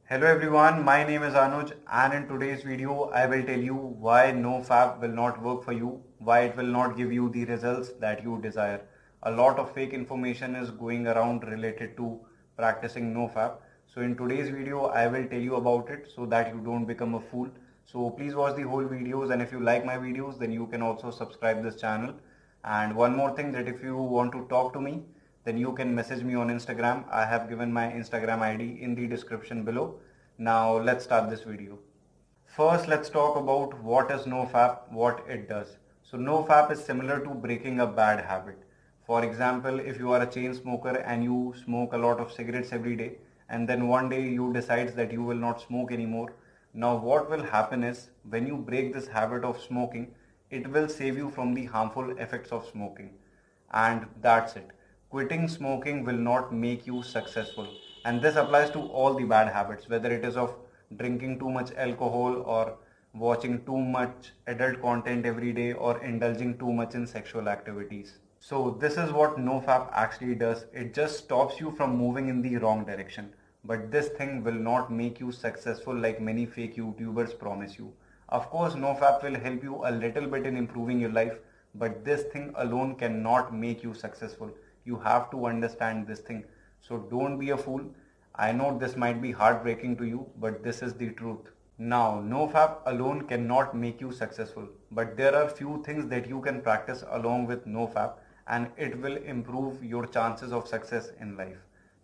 Hello everyone, my name is Anuj and in today's video I will tell you why NoFap will not work for you, why it will not give you the results that you desire. A lot of fake information is going around related to practicing NoFap. So in today's video I will tell you about it so that you don't become a fool. So please watch the whole videos, and if you like my videos then you can also subscribe this channel. And one more thing, that if you want to talk to me then you can message me on Instagram. I have given my Instagram ID in the description below. Now let's start this video. First, let's talk about what is NoFap, what it does. So NoFap is similar to breaking a bad habit. For example, if you are a chain smoker and you smoke a lot of cigarettes every day, and then one day you decide that you will not smoke anymore. Now what will happen is, when you break this habit of smoking, it will save you from the harmful effects of smoking. And that's it. Quitting smoking will not make you successful. And this applies to all the bad habits, whether it is of drinking too much alcohol or watching too much adult content every day or indulging too much in sexual activities. So this is what NoFap actually does. It just stops you from moving in the wrong direction. But this thing will not make you successful like many fake YouTubers promise you. Of course, NoFap will help you a little bit in improving your life, but this thing alone cannot make you successful. You have to understand this thing. So don't be a fool. I know this might be heartbreaking to you, but this is the truth. Now, NoFap alone cannot make you successful, but there are few things that you can practice along with NoFap, and it will improve your chances of success in life.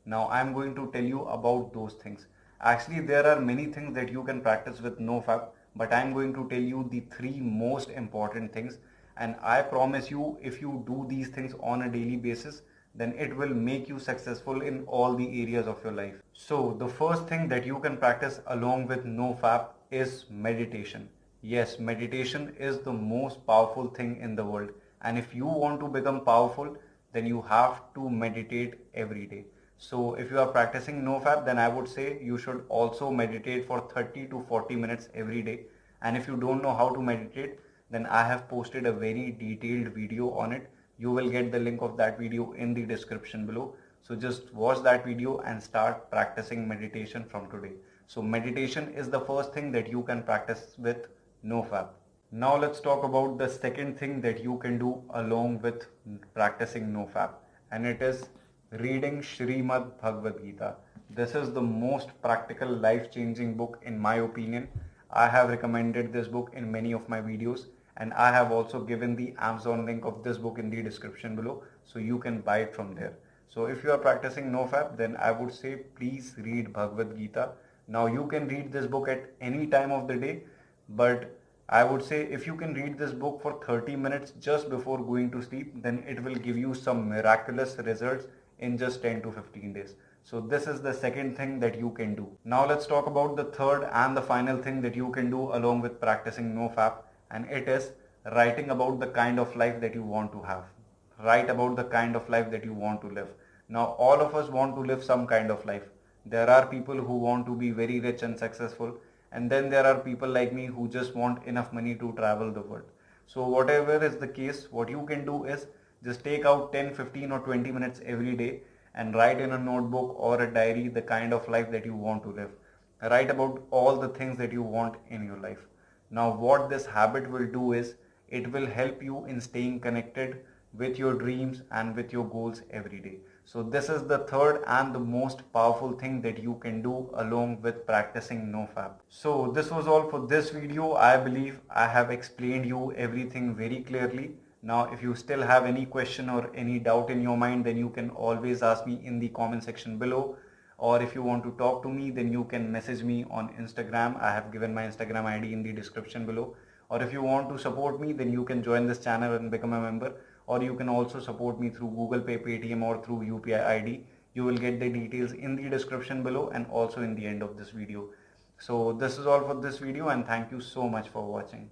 Now, I am going to tell you about those things. Actually, there are many things that you can practice with NoFap, but I am going to tell you the three most important things, and I promise you, if you do these things on a daily basis, then it will make you successful in all the areas of your life. So the first thing that you can practice along with NoFap is meditation. Yes, meditation is the most powerful thing in the world. And if you want to become powerful, then you have to meditate every day. So if you are practicing NoFap, then I would say you should also meditate for 30 to 40 minutes every day. And if you don't know how to meditate, then I have posted a very detailed video on it. You will get the link of that video in the description below. So just watch that video and start practicing meditation from today. So meditation is the first thing that you can practice with NoFap. Now let's talk about the second thing that you can do along with practicing NoFap, and it is reading Shrimad Bhagavad Gita. This is the most practical, life-changing book in my opinion. I have recommended this book in many of my videos, and I have also given the Amazon link of this book in the description below, so you can buy it from there. So if you are practicing NoFap, then I would say please read Bhagavad Gita. Now you can read this book at any time of the day, but I would say if you can read this book for 30 minutes just before going to sleep, then it will give you some miraculous results in just 10 to 15 days. So this is the second thing that you can do. Now let's talk about the third and the final thing that you can do along with practicing NoFap, and it is writing about the kind of life that you want to have. Write about the kind of life that you want to live. Now all of us want to live some kind of life. There are people who want to be very rich and successful, and then there are people like me who just want enough money to travel the world. So whatever is the case, what you can do is just take out 10, 15 or 20 minutes every day and write in a notebook or a diary the kind of life that you want to live. Write about all the things that you want in your life. Now what this habit will do is, it will help you in staying connected with your dreams and with your goals every day. So this is the third and the most powerful thing that you can do along with practicing NoFap. So this was all for this video. I believe I have explained you everything very clearly. Now if you still have any question or any doubt in your mind, then you can always ask me in the comment section below. Or if you want to talk to me, then you can message me on Instagram. I have given my Instagram ID in the description below. Or if you want to support me, then you can join this channel and become a member, or you can also support me through Google Pay, Paytm or through UPI ID. You will get the details in the description below and also in the end of this video. So this is all for this video, and thank you so much for watching.